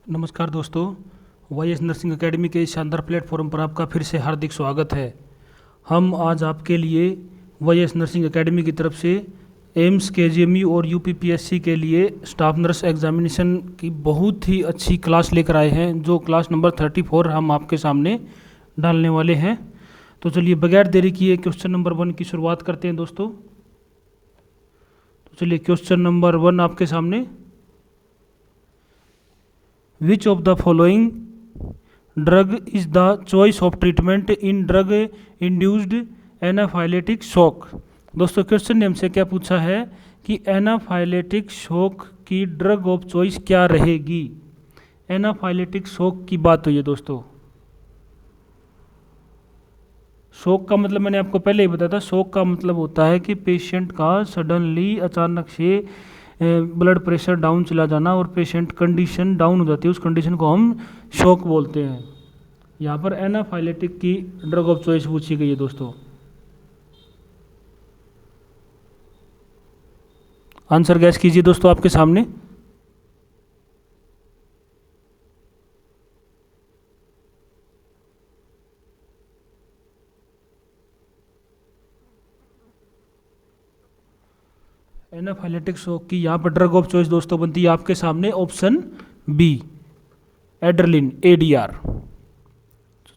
नमस्कार दोस्तों, YS nursing academy के इस शानदार प्लेटफॉर्म पर आपका फिर से हार्दिक स्वागत है। हम आज आपके लिए वाईएस नर्सिंग एकेडमी की तरफ से एम्स केजीएमयू और यूपीपीएससी के लिए स्टाफ नर्स एग्जामिनेशन की बहुत ही अच्छी क्लास लेकर आए हैं, जो क्लास नंबर 34 हम आपके सामने डालने वाले हैं। तो चलिए बगैर देरी किए क्वेश्चन नंबर 1 की शुरुआत करते हैं दोस्तों। तो चलिए क्वेश्चन नंबर 1 आपके सामने। Which of the following drug is the choice of treatment in drug induced anaphylactic shock? दोस्तों क्वेश्चन ने हमसे क्या पूछा है कि एनाफाइलेटिक शॉक की ड्रग ऑफ चॉइस क्या रहेगी। एनाफाइलेटिक शॉक की बात हुई है दोस्तों। शॉक का मतलब मैंने आपको पहले ही बताया था। शॉक का मतलब होता है कि पेशेंट का सडनली अचानक से ब्लड प्रेशर डाउन चला जाना और पेशेंट कंडीशन डाउन हो जाती है, उस कंडीशन को हम शॉक बोलते हैं। यहाँ पर एनाफाइलेटिक की ड्रग ऑफ चॉइस पूछी गई है दोस्तों। आंसर गैस कीजिए दोस्तों आपके सामने। एनाफाइलेटिक शॉक की यहाँ पर ड्रग ऑफ चॉइस दोस्तों बनती है आपके सामने ऑप्शन बी, एड्रेलिन, एडीआर।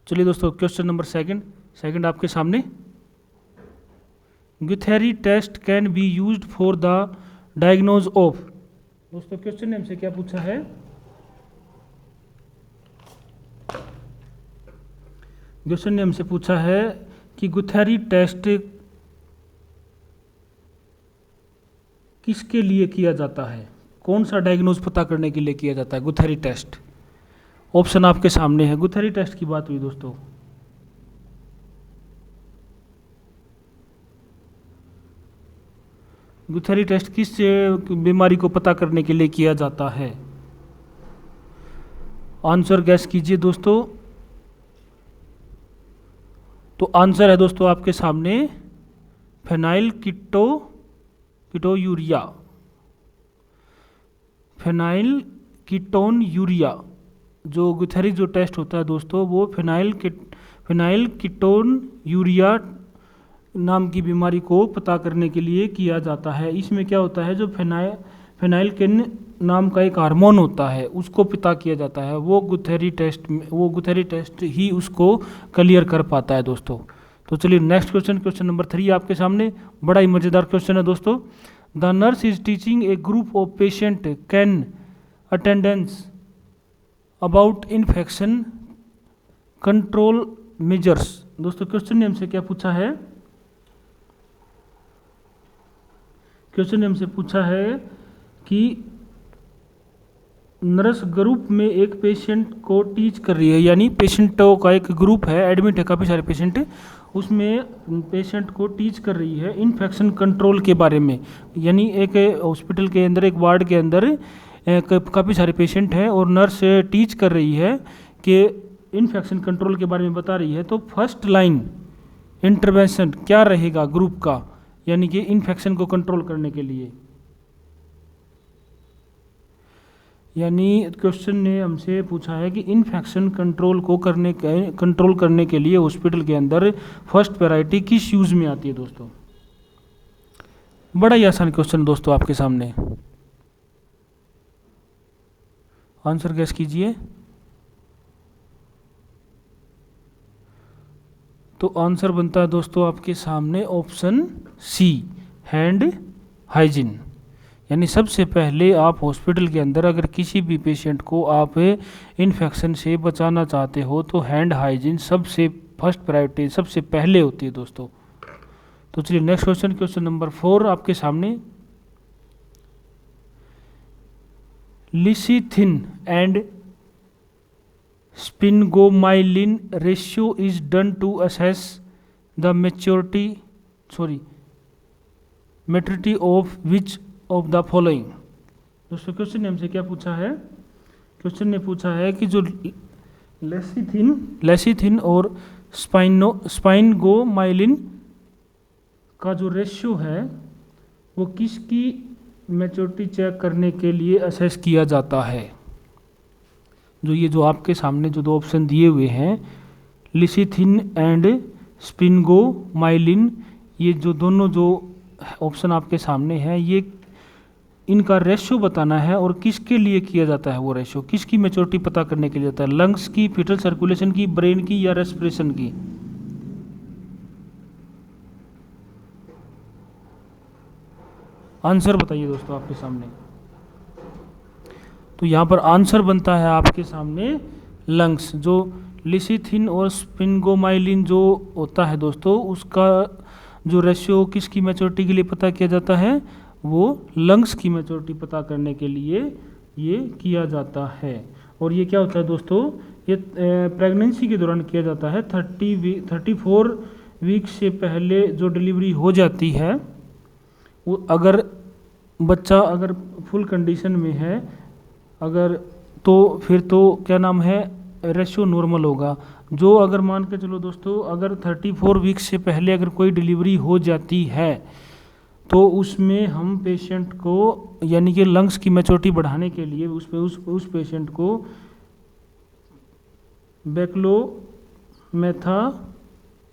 चलिए दोस्तों क्वेश्चन नंबर सेकंड आपके सामने। Guthrie test can be used for the diagnose of. दोस्तों क्वेश्चन ने हमसे क्या पूछा है? क्वेश्चन ने हमसे पूछा है कि गुथेरी टेस्ट किसके लिए किया जाता है, कौन सा डायग्नोज पता करने के लिए किया जाता है गुथेरी टेस्ट। ऑप्शन आपके सामने है। गुथेरी टेस्ट की बात हुई दोस्तों। गुथेरी टेस्ट किस बीमारी को पता करने के लिए किया जाता है? आंसर गैस कीजिए दोस्तों। तो आंसर है दोस्तों आपके सामने फेनाइल कीटोयूरिया, फेनाइल कीटोन यूरिया। जो गुथेरी जो टेस्ट होता है दोस्तों वो फेनाइल कीटोन यूरिया नाम की बीमारी को पता करने के लिए किया जाता है। इसमें क्या होता है, जो फेनाइल किन नाम का एक हार्मोन होता है उसको पता किया जाता है। वो गुथेरी टेस्ट ही उसको क्लियर कर पाता है दोस्तों। तो चलिए नेक्स्ट क्वेश्चन नंबर 3 आपके सामने। बड़ा ही मज़ेदार क्वेश्चन है दोस्तों। The nurse is teaching A group of patient can attendance about infection control measures. दोस्तों क्वेश्चन ने हमसे क्या पूछा है? क्वेश्चन ने हमसे पूछा है कि नर्स ग्रुप में एक पेशेंट को टीच कर रही है, यानी पेशेंटों का एक ग्रुप है, एडमिट है काफ़ी सारे पेशेंट, उसमें पेशेंट को टीच कर रही है इन्फेक्शन कंट्रोल के बारे में। यानी एक हॉस्पिटल के अंदर, एक वार्ड के अंदर काफ़ी सारे पेशेंट हैं और नर्स टीच कर रही है कि इन्फेक्शन कंट्रोल के बारे में बता रही है। तो फर्स्ट लाइन इंटरवेंशन क्या रहेगा ग्रुप का, यानी कि इन्फेक्शन को कंट्रोल करने के लिए। यानी क्वेश्चन ने हमसे पूछा है कि इन्फेक्शन कंट्रोल करने के लिए हॉस्पिटल के अंदर फर्स्ट प्रायोरिटी किस यूज में आती है दोस्तों। बड़ा ही आसान क्वेश्चन दोस्तों आपके सामने। आंसर गैस कीजिए। तो आंसर बनता है दोस्तों आपके सामने ऑप्शन सी, हैंड हाइजीन। यानी सबसे पहले आप हॉस्पिटल के अंदर अगर किसी भी पेशेंट को आप इन्फेक्शन से बचाना चाहते हो तो हैंड हाइजीन सबसे फर्स्ट प्रायोरिटी, सबसे पहले होती है दोस्तों। तो चलिए नेक्स्ट क्वेश्चन नंबर 4 आपके सामने। Lecithin and sphingomyelin ratio is done to assess the maturity of which of the following. दोस्तों क्वेश्चन ने हमसे क्या पूछा है? क्वेश्चन ने पूछा है कि जो लेसिथिन और स्पाइनगोमाइलिन का जो रेशियो है वो किसकी मैच्योरिटी चेक करने के लिए असेस किया जाता है। जो आपके सामने जो दो ऑप्शन दिए हुए हैं, लिसिथिन एंड स्पिनगोमाइलिन, ये जो दोनों जो ऑप्शन आपके सामने हैं, ये इनका रेशियो बताना है और किसके लिए किया जाता है। वो रेशियो किसकी मैच्योरिटी पता करने के लिए जाता है, लंग्स की, फीटल सर्कुलेशन की, ब्रेन की या रेस्पिरेशन की। आंसर बताइए दोस्तों आपके सामने। तो यहाँ पर आंसर बनता है आपके सामने लंग्स। जो लिसिथिन और स्पिनगोमाइलिन जो होता है दोस्तों, उसका जो रेशियो किसकी मैच्योरिटी के लिए पता किया जाता है, वो लंग्स की मैच्योरिटी पता करने के लिए ये किया जाता है। और ये क्या होता है दोस्तों, ये प्रेगनेंसी के दौरान किया जाता है। 34 वीक से पहले जो डिलीवरी हो जाती है, वो अगर बच्चा अगर फुल कंडीशन में है, अगर तो फिर तो क्या नाम है, रेशियो नॉर्मल होगा। जो अगर मान के चलो दोस्तों, अगर 34 वीक से पहले अगर कोई डिलीवरी हो जाती है, तो उसमें हम पेशेंट को, यानी कि लंग्स की मैच्योरिटी बढ़ाने के लिए उस पेशेंट को बैक्लोमेथा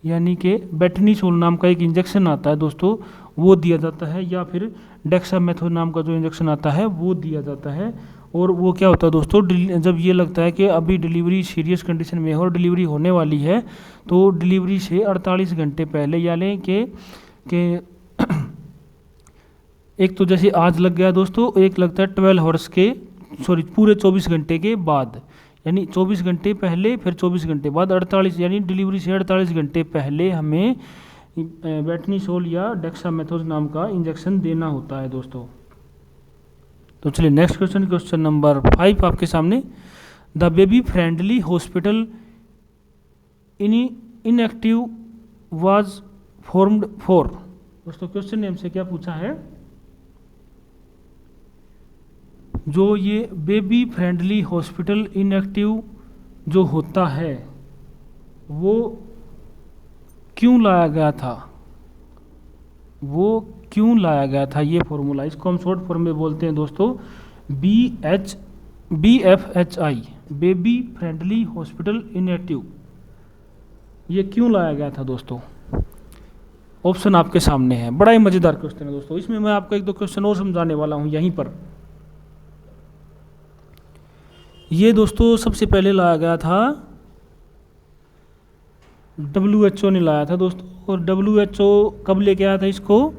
यानी कि बेटनीसोल नाम का एक इंजेक्शन आता है दोस्तों, वो दिया जाता है, या फिर डेक्सामेथोन नाम का जो इंजेक्शन आता है वो दिया जाता है। और वो क्या होता है दोस्तों, जब ये लगता है कि अभी डिलीवरी सीरियस कंडीशन में है और डिलीवरी होने वाली है, तो डिलीवरी से 48 घंटे पहले, यानी कि एक तो जैसे आज लग गया दोस्तों, एक लगता है 12 आवर्स के, पूरे 24 घंटे के बाद, यानी 24 घंटे पहले फिर 24 घंटे बाद, 48 यानी डिलीवरी से 48 घंटे पहले हमें बेटनीसोल या डेक्सामेथोन नाम का इंजेक्शन देना होता है दोस्तों। तो चलिए नेक्स्ट क्वेश्चन नंबर 5 आपके सामने। The baby friendly hospital inactive was formed for. दोस्तों क्वेश्चन नेम से क्या पूछा है, जो ये बेबी फ्रेंडली हॉस्पिटल इनएक्टिव जो होता है, वो क्यों लाया गया था, वो क्यों लाया गया था ये फॉर्मूला। इसको हम शॉर्ट फॉर्म में बोलते हैं दोस्तों BFHI, baby friendly hospital inactive. ये क्यों लाया गया था दोस्तों, ऑप्शन आपके सामने है। बड़ा ही मजेदार क्वेश्चन है दोस्तों, इसमें मैं आपको एक दो क्वेश्चन और समझाने वाला हूं यहीं पर। ये दोस्तों सबसे पहले लाया गया था, WHO ने लाया था दोस्तों। और WHO कब लेके आया था इसको,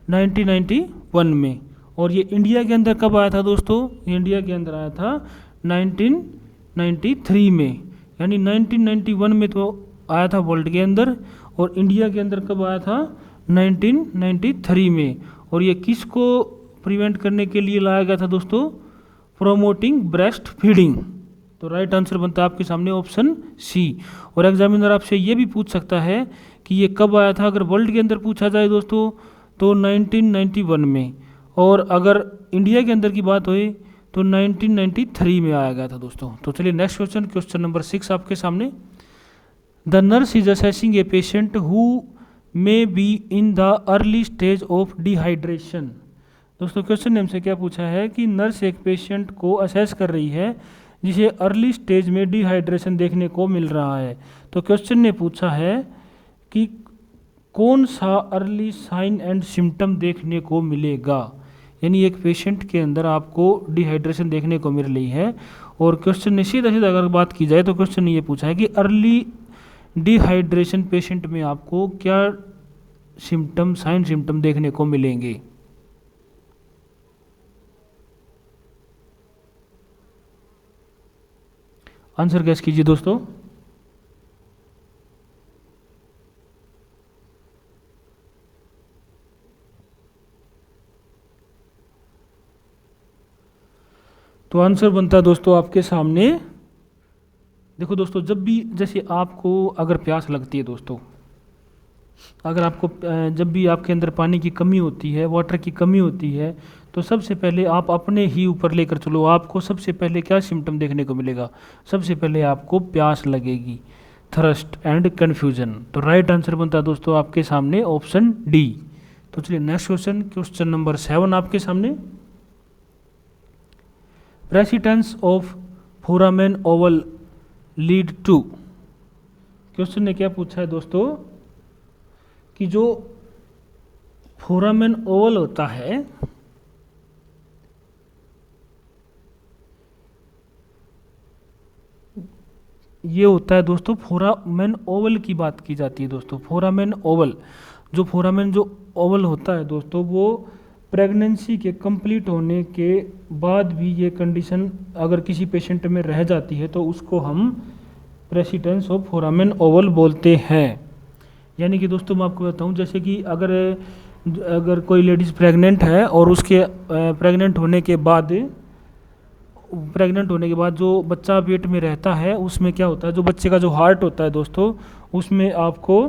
1991 में। और ये इंडिया के अंदर कब आया था दोस्तों, इंडिया के अंदर आया था 1993 में, यानी 1991 में तो आया था वर्ल्ड के अंदर, और इंडिया के अंदर कब आया था, 1993 में। और ये किसको प्रिवेंट करने के लिए लाया गया था दोस्तों, प्रोमोटिंग ब्रेस्ट फीडिंग। तो राइट आंसर बनता है आपके सामने ऑप्शन सी। और एग्जामिनर आपसे ये भी पूछ सकता है कि ये कब आया था, अगर वर्ल्ड के अंदर पूछा जाए दोस्तों तो 1991 में, और अगर इंडिया के अंदर की बात हुई तो 1993 में आया गया था दोस्तों। तो चलिए नेक्स्ट क्वेश्चन नंबर 6 आपके सामने। The nurse is assessing a patient who may be in the early stage of dehydration. दोस्तों क्वेश्चन नेम से क्या पूछा है कि नर्स एक पेशेंट को असेस कर रही है जिसे अर्ली स्टेज में डिहाइड्रेशन देखने को मिल रहा है। तो क्वेश्चन ने पूछा है कि कौन सा अर्ली साइन एंड सिम्टम देखने को मिलेगा, यानी एक पेशेंट के अंदर आपको डिहाइड्रेशन देखने को मिल रही है। और क्वेश्चन ने सीधा अगर बात की जाए तो क्वेश्चन ने ये पूछा है कि अर्ली डिहाइड्रेशन पेशेंट में आपको क्या साइन सिम्टम देखने को मिलेंगे। आंसर गैस कीजिए दोस्तों। तो आंसर बनता है दोस्तों आपके सामने, देखो दोस्तों, जब भी जैसे आपको अगर प्यास लगती है दोस्तों, अगर आपको जब भी आपके अंदर पानी की कमी होती है, वाटर की कमी होती है, तो सबसे पहले आप अपने ही ऊपर लेकर चलो, आपको सबसे पहले क्या सिम्टम देखने को मिलेगा, सबसे पहले आपको प्यास लगेगी, थर्स्ट एंड कन्फ्यूजन। तो राइट आंसर बनता है दोस्तों आपके सामने ऑप्शन डी। तो चलिए नेक्स्ट क्वेश्चन नंबर 7 आपके सामने। Presence of foramen ovale lead to. Question ने क्या पूछा है दोस्तों कि जो फोरामेन ओवल होता है ये होता है दोस्तों, फोरामेन ओवल की बात की जाती है दोस्तों। फोरामेन ओवल, जो फोरामेन जो ओवल होता है दोस्तों, वो प्रेगनेंसी के कंप्लीट होने के बाद भी ये कंडीशन अगर किसी पेशेंट में रह जाती है तो उसको हम प्रेसिडेंस ऑफ फोरामेन ओवल बोलते हैं। यानी कि दोस्तों मैं आपको बताऊं, जैसे कि अगर कोई लेडीज़ प्रेग्नेंट है और उसके प्रेग्नेंट होने के बाद जो बच्चा पेट में रहता है उसमें क्या होता है, जो बच्चे का जो हार्ट होता है दोस्तों, उसमें आपको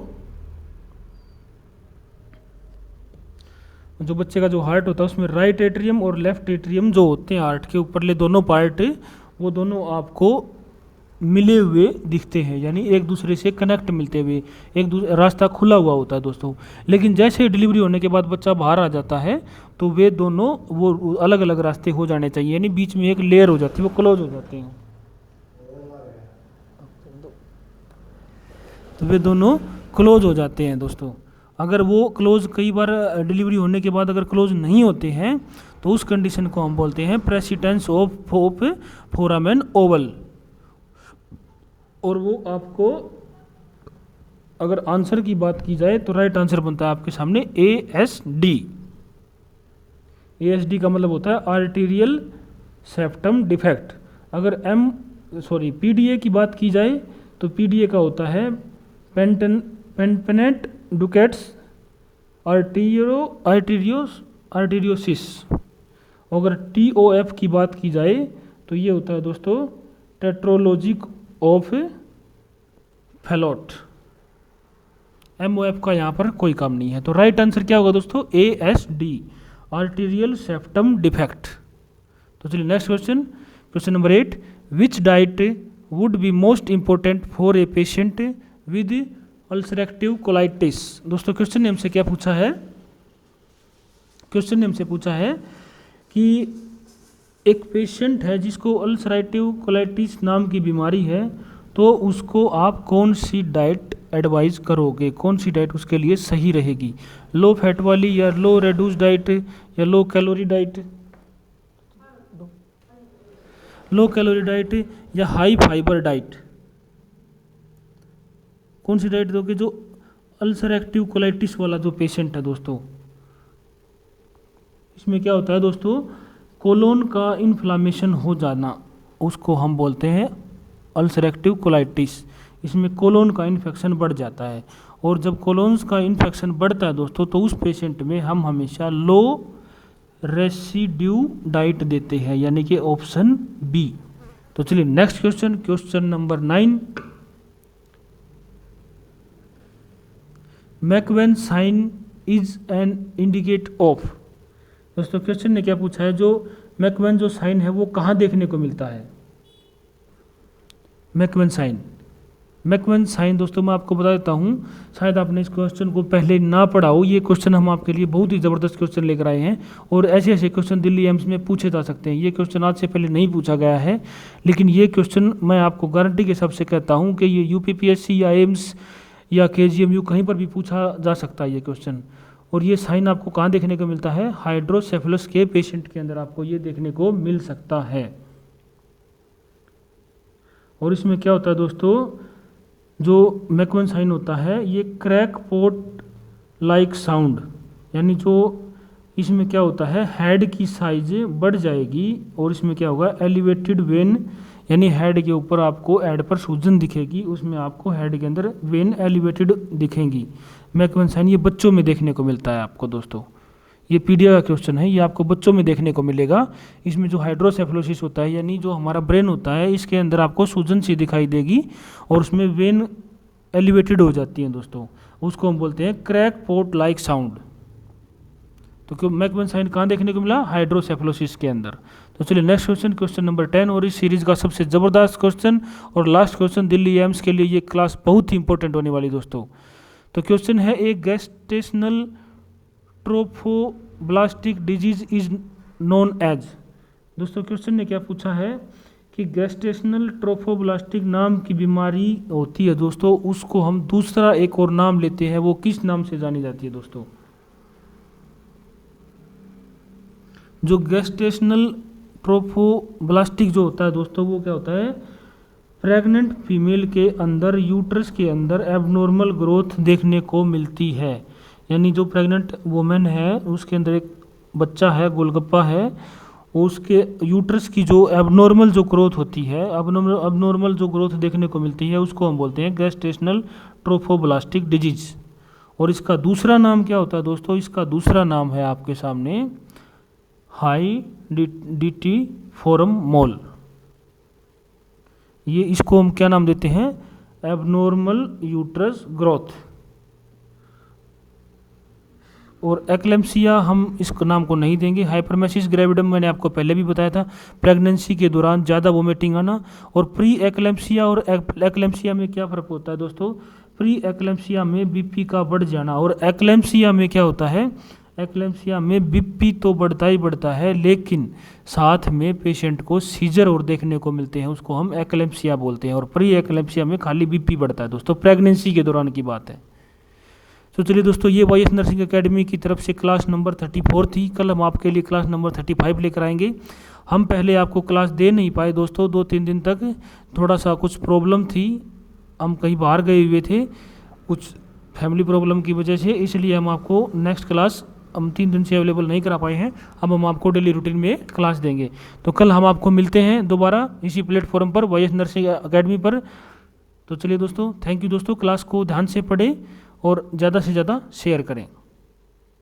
जो बच्चे का जो हार्ट होता है उसमें राइट एट्रियम और लेफ्ट एट्रियम जो होते हैं हार्ट के ऊपरले दोनों पार्ट, वो दोनों आपको मिले हुए दिखते हैं, यानी एक दूसरे से कनेक्ट मिलते हुए, रास्ता खुला हुआ होता है दोस्तों। लेकिन जैसे डिलीवरी होने के बाद बच्चा बाहर आ जाता है तो वे दोनों वो अलग अलग रास्ते हो जाने चाहिए, यानी बीच में एक लेयर हो जाती है, वो क्लोज हो जाते हैं। तो वे दोनों क्लोज हो जाते हैं दोस्तों। अगर वो क्लोज कई बार डिलीवरी होने के बाद अगर क्लोज नहीं होते हैं तो उस कंडीशन को हम बोलते हैं प्रेसिडेंस ऑफ फोरामेन ओवल। और वो आपको अगर आंसर की बात की जाए तो राइट आंसर बनता है आपके सामने ASD। ASD का मतलब होता है आर्टीरियल सेप्टम डिफेक्ट। अगर PDA की बात की जाए तो PDA का होता है पेम्पेनेट डुकेट्स आर्टीरियोसिस। अगर TOF की बात की जाए तो ये होता है दोस्तों टेट्रोलॉजिक ऑफ फैलोट। MOF का यहाँ पर कोई काम नहीं है। तो राइट आंसर क्या होगा दोस्तों, ASD, आर्टीरियल सेप्टम डिफेक्ट। तो चलिए next question, question number 8, which diet would be most important for a patient with ulcerative colitis. दोस्तों क्वेश्चन ने हमसे क्या पूछा है, क्वेश्चन ने हमसे पूछा है कि एक पेशेंट है जिसको अल्सरेटिव कोलाइटिस नाम की बीमारी है, तो उसको आप कौन सी डाइट एडवाइज करोगे, कौन सी डाइट उसके लिए सही रहेगी, लो फैट वाली या लो रेड्यूस डाइट या low calorie diet, low calorie diet या हाई फाइबर डाइट, कौन सी डाइट दोगे जो अल्सरेटिव कोलाइटिस वाला जो पेशेंट है दोस्तों। इसमें क्या होता है दोस्तों, कोलोन का इन्फ्लामेशन हो जाना, उसको हम बोलते हैं अल्सरेटिव कोलाइटिस। इसमें कोलोन का इन्फेक्शन बढ़ जाता है, और जब कोलोन्स का इन्फेक्शन बढ़ता है दोस्तों तो उस पेशेंट में हम हमेशा लो रेसिड्यू डाइट देते हैं, यानी कि ऑप्शन B। तो चलिए next question, question number 9, McEwen sign is an indicate of. दोस्तों क्वेश्चन ने क्या पूछा है, जो मैकवेन जो साइन है वो कहाँ देखने को मिलता है। मैकवेन साइन दोस्तों मैं आपको बता देता हूँ, शायद आपने इस क्वेश्चन को पहले ना पढ़ा हो। ये क्वेश्चन हम आपके लिए बहुत ही ज़बरदस्त क्वेश्चन लेकर आए हैं, और ऐसे ऐसे क्वेश्चन दिल्ली एम्स में पूछे जा सकते हैं। ये क्वेश्चन आज से पहले नहीं पूछा गया है, लेकिन ये क्वेश्चन मैं आपको गारंटी के हिसाब से कहता हूँ कि ये UPPSC या एम्स या KGMU कहीं पर भी पूछा जा सकता है ये क्वेश्चन। और ये साइन आपको कहाँ देखने को मिलता है, हाइड्रोसेफेलस के पेशेंट के अंदर आपको ये देखने को मिल सकता है। और इसमें क्या होता है दोस्तों, जो मैकवेन साइन होता है ये क्रैक पोट लाइक साउंड, यानी जो इसमें क्या होता है, हेड की साइज बढ़ जाएगी, और इसमें क्या होगा, एलिवेटेड वेन, यानी हेड के ऊपर आपको हेड पर सूजन दिखेगी, उसमें आपको हेड के अंदर वेन एलिवेटेड दिखेंगी। मैकवेन साइन ये बच्चों में देखने को मिलता है आपको दोस्तों। ये पीडिया का क्वेश्चन है, ये आपको बच्चों में देखने को मिलेगा। इसमें जो हाइड्रोसेफेलोसिस होता है, यानी जो हमारा ब्रेन होता है, इसके अंदर आपको सूजन सी दिखाई देगी और उसमें वेन एलिवेटेड हो जाती हैं दोस्तों, उसको हम बोलते हैं क्रैक पोट लाइक साउंड। तो क्यों मैकवेन साइन कहाँ देखने को मिला, हाइड्रोसेफेलोसिस के अंदर। तो चलिए नेक्स्ट क्वेश्चन, क्वेश्चन नंबर 10, और इस सीरीज का सबसे ज़बरदस्त क्वेश्चन और लास्ट क्वेश्चन, दिल्ली एम्स के लिए ये क्लास बहुत ही इंपॉर्टेंट होने वाली दोस्तों। तो क्वेश्चन है, एक gestational trophoblastic disease is known as. दोस्तों क्वेश्चन ने क्या पूछा है कि गैस्ट्रेशनल ट्रोफोब्लास्टिक नाम की बीमारी होती है दोस्तों, उसको हम दूसरा एक और नाम लेते हैं, वो किस नाम से जानी जाती है दोस्तों? जो गैस्ट्रेशनल ट्रोफोब्लास्टिक जो होता है दोस्तों, वो क्या होता है? प्रेग्नेंट फीमेल के अंदर, यूट्रस के अंदर एबनॉर्मल ग्रोथ देखने को मिलती है। यानी जो प्रेग्नेंट वुमेन है उसके अंदर एक बच्चा है, गोलगप्पा है, उसके यूट्रस की जो एबनॉर्मल जो ग्रोथ होती है, एबनॉर्मल जो ग्रोथ देखने को मिलती है, उसको हम बोलते हैं गैस्ट्रेशनल ट्रोफोब्लास्टिक डिजीज। और इसका दूसरा नाम क्या होता है दोस्तों? इसका दूसरा नाम है आपके सामने हाइडिटी फोरम मोल। ये इसको हम क्या नाम देते हैं? Abnormal uterus growth. और एक्लेम्सिया हम इस नाम को नहीं देंगे। हाइपरमेसिस ग्रेविडम मैंने आपको पहले भी बताया था, प्रेगनेंसी के दौरान ज़्यादा वोमिटिंग आना। और प्री एक्लेम्सिया और एक्लेम्सिया में क्या फ़र्क होता है दोस्तों? प्री एक्लेम्सिया में बीपी का बढ़ जाना, और एक्लेम्सिया में क्या होता है? एक्लेम्सिया में बीपी तो बढ़ता ही बढ़ता है, लेकिन साथ में पेशेंट को सीजर और देखने को मिलते हैं, उसको हम एक्लेम्सिया बोलते हैं। और प्री एक्लेम्सिया में खाली बीपी बढ़ता है दोस्तों, प्रेगनेंसी के दौरान की बात है। तो चलिए दोस्तों, ये वाईएस नर्सिंग एकेडमी की तरफ से क्लास नंबर 34 थी। कल हम आपके लिए क्लास नंबर 35 लेकर आएंगे। हम पहले आपको क्लास दे नहीं पाए दोस्तों, 2-3 दिन तक थोड़ा सा कुछ प्रॉब्लम थी, हम कहीं बाहर गए हुए थे कुछ फैमिली प्रॉब्लम की वजह से, इसलिए हम आपको नेक्स्ट क्लास हम 3 दिन से अवेलेबल नहीं करा पाए हैं। अब हम आपको डेली रूटीन में क्लास देंगे। तो कल हम आपको मिलते हैं दोबारा इसी प्लेटफॉर्म पर, वाईएस नर्सिंग एकेडमी पर। तो चलिए दोस्तों, थैंक यू दोस्तों। क्लास को ध्यान से पढ़ें और ज़्यादा से ज़्यादा शेयर करें।